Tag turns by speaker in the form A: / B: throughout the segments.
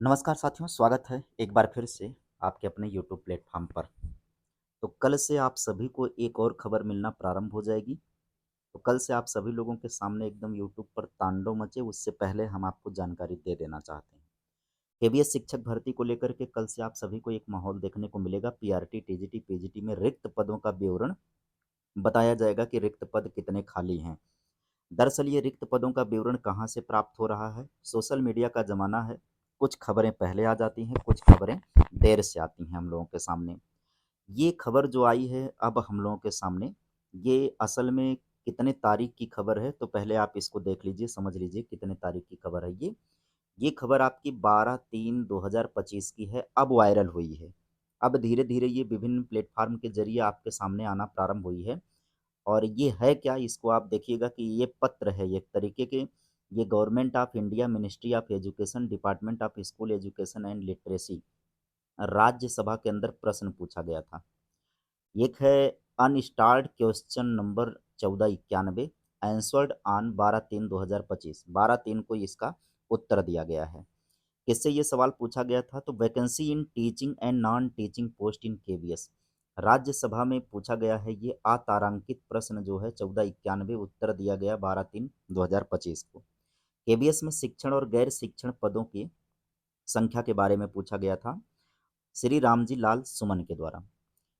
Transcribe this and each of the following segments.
A: नमस्कार साथियों, स्वागत है एक बार फिर से आपके अपने यूट्यूब प्लेटफॉर्म पर। तो कल से आप सभी को एक और खबर मिलना प्रारंभ हो जाएगी। तो कल से आप सभी लोगों के सामने एकदम यूट्यूब पर तांडव मचे, उससे पहले हम आपको जानकारी दे देना चाहते हैं। केवीएस शिक्षक भर्ती को लेकर के कल से आप सभी को एक माहौल देखने को मिलेगा। पीआरटी, टीजीटी, पीजीटी में रिक्त पदों का विवरण बताया जाएगा कि रिक्त पद कितने खाली हैं। दरअसल ये रिक्त पदों का विवरण कहाँ से प्राप्त हो रहा है? सोशल मीडिया का ज़माना है। कुछ खबरें पहले आ जाती हैं, कुछ खबरें देर से आती हैं हम लोगों के सामने। ये खबर जो आई है अब हम लोगों के सामने, ये असल में कितने तारीख की खबर है, तो पहले आप इसको देख लीजिए, समझ लीजिए कितने तारीख की खबर है ये। ये खबर आपकी 12/3/2025 की है, अब वायरल हुई है। अब धीरे-धीरे ये विभिन्न प्लेटफ़ॉर्म के ज़रिए आपके सामने आना प्रारंभ हुई है। और ये है क्या, इसको आप देखिएगा कि ये पत्र है एक तरीके के। ये government of India, ministry of education, department of school education and literacy, Rajya Sabha के अंदर प्रश्न पूछा गया था। एक है unstarred question number 1491, answered on 12/3/2025। 12/3 को इसका उत्तर दिया गया है। किससे ये सवाल पूछा गया था? तो vacancy in teaching and non teaching post in KVS, Rajya Sabha में पूछा गया है। ये अतारांकित प्रश्न जो है 1491, उत्तर दिया गया 12/3/2025 को। केवीएस में शिक्षण और गैर शिक्षण पदों की संख्या के बारे में पूछा गया था श्री रामजी लाल सुमन के द्वारा।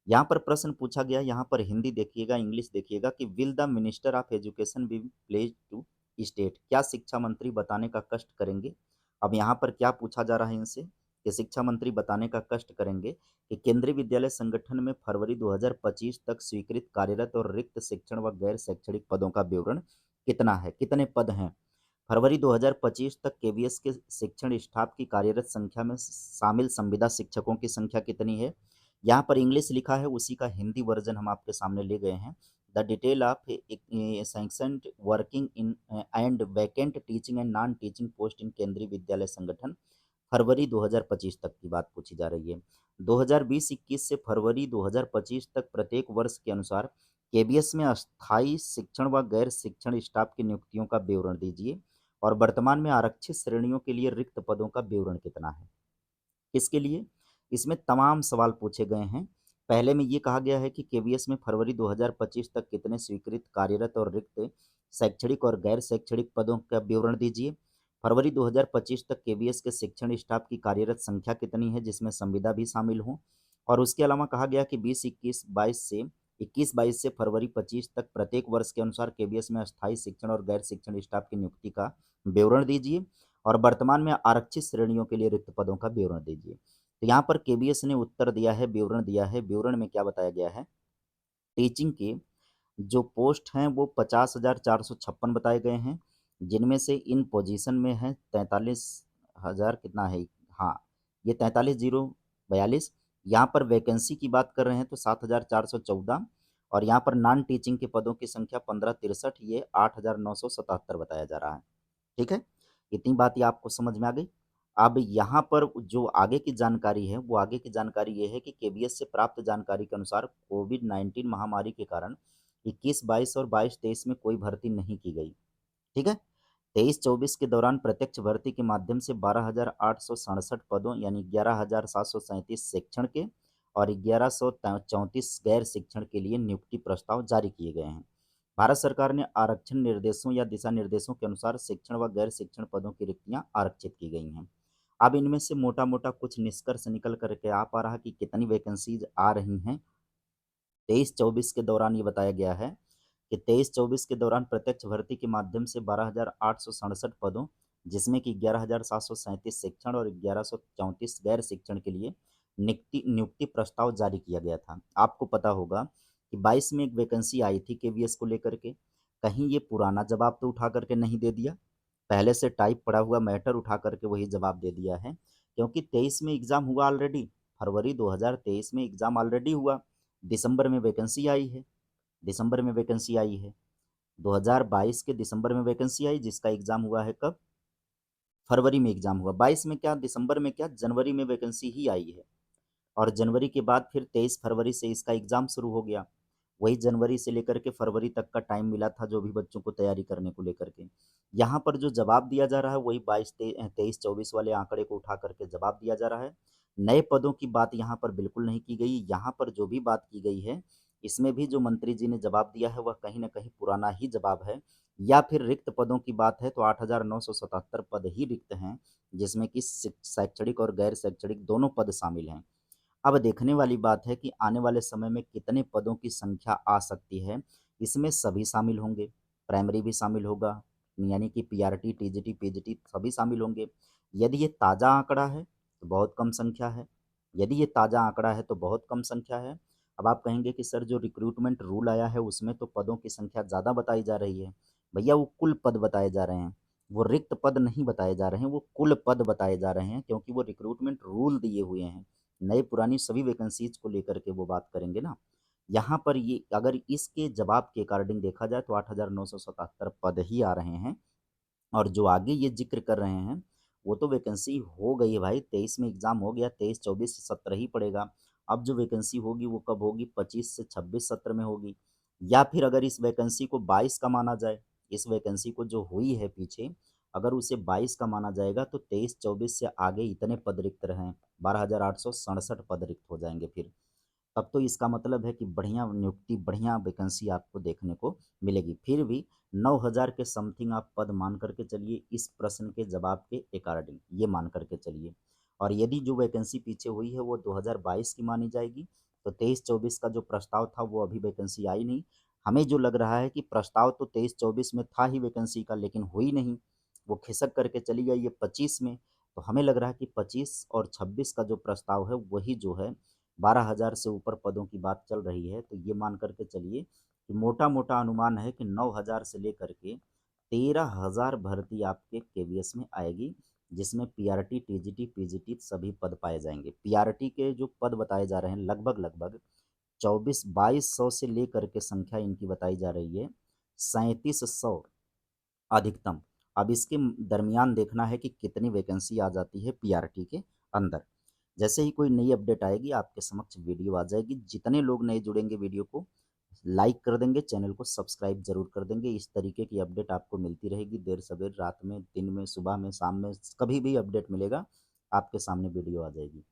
A: यहाँ पर प्रश्न पूछा गया, यहाँ पर हिंदी देखिएगा, इंग्लिश देखिएगा कि will the minister of education be pledge to state, क्या शिक्षा मंत्री बताने का कष्ट करेंगे। अब यहाँ पर क्या पूछा जा रहा है इनसे कि शिक्षा मंत्री बताने का कष्ट करेंगे कि केंद्रीय विद्यालय संगठन में फरवरी 2025 तक स्वीकृत कार्यरत और रिक्त शिक्षण व गैर शैक्षणिक पदों का विवरण कितना है, कितने पद हैं। फरवरी 2025 तक केवीएस के शिक्षण स्टाफ की कार्यरत संख्या में शामिल संविदा शिक्षकों की संख्या कितनी है। यहाँ पर इंग्लिश लिखा है, उसी का हिंदी वर्जन हम आपके सामने ले गए हैं। The detail of sanctioned working in and vacant teaching and non teaching post इन केंद्रीय विद्यालय संगठन, फरवरी 2025 तक की बात पूछी जा रही है। 2020-21 से फरवरी 2025 तक प्रत्येक वर्ष के अनुसार केबीएस में अस्थायी शिक्षण व गैर शिक्षण स्टाफ की नियुक्तियों का विवरण दीजिए। और वर्तमान में आरक्षित श्रेणियों के लिए रिक्त पदों का विवरण कितना है। किसके लिए? इसमें तमाम सवाल पूछे गए हैं। पहले में ये कहा गया है कि केवीएस में फरवरी 2025 तक कितने स्वीकृत कार्यरत और रिक्त शैक्षणिक और गैर शैक्षणिक पदों का विवरण दीजिए। फरवरी 2025 तक केवीएस के शिक्षण स्टाफ की कार्यरत संख्या कितनी है, जिसमें संविदा भी शामिल हो। और उसके अलावा कहा गया कि 21 22 से फरवरी 25 तक प्रत्येक वर्ष के अनुसार केवीएस में अस्थायी शिक्षण और गैर शिक्षण स्टाफ की नियुक्ति का विवरण दीजिए। और वर्तमान में आरक्षित श्रेणियों के लिए रिक्त पदों का विवरण दीजिए। तो यहाँ पर केबीएस ने उत्तर दिया है, विवरण दिया है। विवरण में क्या बताया गया है? टीचिंग के जो पोस्ट हैं वो 50,456 बताए गए हैं, जिनमें से इन पोजीशन में है 43,000 कितना है, हाँ, ये 43,042। यहाँ पर वैकेंसी की बात कर रहे हैं तो 7,414। और यहाँ पर नॉन टीचिंग के पदों की संख्या 1563, ये 8,977 बताया जा रहा है। ठीक है, इतनी बात ये आपको समझ में आ गई। अब यहाँ पर जो आगे की जानकारी है, वो आगे की जानकारी ये है कि केबीएस से प्राप्त जानकारी के अनुसार कोविड-19 महामारी के कारण 21-22 और 22-23 में कोई भर्ती नहीं की गई। ठीक है, 23-24 के दौरान प्रत्यक्ष भर्ती के माध्यम से 12,867 पदों यानी 11,737 शिक्षण के और 1,134 गैर शिक्षण के लिए नियुक्ति प्रस्ताव जारी किए गए हैं। भारत सरकार ने आरक्षण निर्देशों या दिशा निर्देशों के अनुसार शिक्षण व गैर शिक्षण पदों की रिक्तियां आरक्षित की गई हैं। अब इनमें से मोटा मोटा कुछ निष्कर्ष निकल करके आ पा रहा कि कितनी वैकेंसीज आ रही हैं। 23-24 के दौरान ये बताया गया है कि 23-24 के दौरान प्रत्यक्ष भर्ती के माध्यम से 12,867 पदों, जिसमें कि 11,737 शिक्षण और 1,134 गैर शिक्षण के लिए नियुक्ति नियुक्ति प्रस्ताव जारी किया गया था। आपको पता होगा कि 22 में एक वैकेंसी आई थी केवीएस को लेकर के। कहीं ये पुराना जवाब तो उठा करके नहीं दे दिया, पहले से टाइप पड़ा हुआ मैटर उठा करके वही जवाब दे दिया है, क्योंकि 23 में एग्ज़ाम हुआ ऑलरेडी। फरवरी 2023 में एग्ज़ाम ऑलरेडी हुआ। दिसंबर में वैकेंसी आई है, दिसंबर में वैकेंसी आई है। 2022 के दिसंबर में वैकेंसी आई, जिसका एग्ज़ाम हुआ है कब? फरवरी में एग्ज़ाम हुआ। 22 में क्या, दिसंबर में क्या, जनवरी में वैकेंसी ही आई है। और जनवरी के बाद फिर 23 फरवरी से इसका एग्ज़ाम शुरू हो गया। वही जनवरी से लेकर के फरवरी तक का टाइम मिला था जो भी बच्चों को तैयारी करने को लेकर के। यहाँ पर जो जवाब दिया जा रहा है वही 23-24 वाले आंकड़े को उठा करके जवाब दिया जा रहा है। नए पदों की बात यहाँ पर बिल्कुल नहीं की गई। यहाँ पर जो भी बात की गई है, इसमें भी जो मंत्री जी ने जवाब दिया है वह कहीं न कहीं पुराना ही जवाब है, या फिर रिक्त पदों की बात है तो 8,977 पद ही रिक्त हैं, जिसमें कि शैक्षणिक और गैर शैक्षणिक दोनों पद शामिल हैं। अब देखने वाली बात है कि आने वाले समय में कितने पदों की संख्या आ सकती है। इसमें सभी शामिल होंगे, प्राइमरी भी शामिल होगा, यानी कि पीआरटी, टीजीटी, पीजीटी सभी शामिल होंगे। यदि ये ताज़ा आंकड़ा है तो बहुत कम संख्या है, यदि ये ताज़ा आंकड़ा है तो बहुत कम संख्या है। अब आप कहेंगे कि सर जो रिक्रूटमेंट रूल आया है उसमें तो पदों की संख्या ज़्यादा बताई जा रही है। भैया वो कुल पद बताए जा रहे हैं, वो रिक्त पद नहीं बताए जा रहे हैं, वो कुल पद बताए जा रहे हैं, क्योंकि वो रिक्रूटमेंट रूल दिए हुए हैं। नई पुरानी सभी वैकेंसीज को लेकर के वो बात करेंगे ना। यहाँ पर ये अगर इसके जवाब के अकॉर्डिंग देखा जाए तो 8,977 पद ही आ रहे हैं। और जो आगे ये जिक्र कर रहे हैं वो तो वैकेंसी हो गई है भाई, 23 में एग्जाम हो गया, 23-24 से 17 ही पड़ेगा। अब जो वैकेंसी होगी वो कब होगी, 25 से 26 सत्र में होगी। या फिर अगर इस वैकेंसी को 22 का माना जाए, इस वैकेंसी को जो हुई है पीछे, अगर उसे 22 का माना जाएगा तो 23-24 से आगे इतने पद रिक्त रहें, 12,867 पद रिक्त हो जाएंगे फिर। तब तो इसका मतलब है कि बढ़िया नियुक्ति, बढ़िया वैकेंसी आपको देखने को मिलेगी। फिर भी 9,000 के समथिंग आप पद मान करके चलिए, इस प्रश्न के जवाब के अकॉर्डिंग ये मान करके चलिए। और यदि जो वैकेंसी पीछे हुई है वो 2022 की मानी जाएगी तो 23-24 का जो प्रस्ताव था वो अभी वैकेंसी आई नहीं। हमें जो लग रहा है कि प्रस्ताव तो 23-24 में था ही वैकेंसी का, लेकिन हुई नहीं, वो खिसक करके चली गई है 25 में। तो हमें लग रहा है कि 25 और 26 का जो प्रस्ताव है वही जो है 12,000 से ऊपर पदों की बात चल रही है। तो ये मान करके चलिए कि मोटा-मोटा अनुमान है कि 9,000 से लेकर के 13,000 भर्ती आपके केवीएस में आएगी, जिसमें पीआरटी, टीजीटी, पीजीटी सभी पद पाए जाएँगे। पीआरटी के जो पद बताए जा रहे हैं लगभग-लगभग 24-2200 से लेकर के संख्या इनकी बताई जा रही है 3700 अधिकतम। अब इसके दरमियान देखना है कि कितनी वैकेंसी आ जाती है पीआरटी के अंदर। जैसे ही कोई नई अपडेट आएगी आपके समक्ष वीडियो आ जाएगी। जितने लोग नए जुड़ेंगे वीडियो को लाइक कर देंगे, चैनल को सब्सक्राइब जरूर कर देंगे। इस तरीके की अपडेट आपको मिलती रहेगी, देर सवेर, रात में, दिन में, सुबह में, शाम में, कभी भी अपडेट मिलेगा आपके सामने वीडियो आ जाएगी।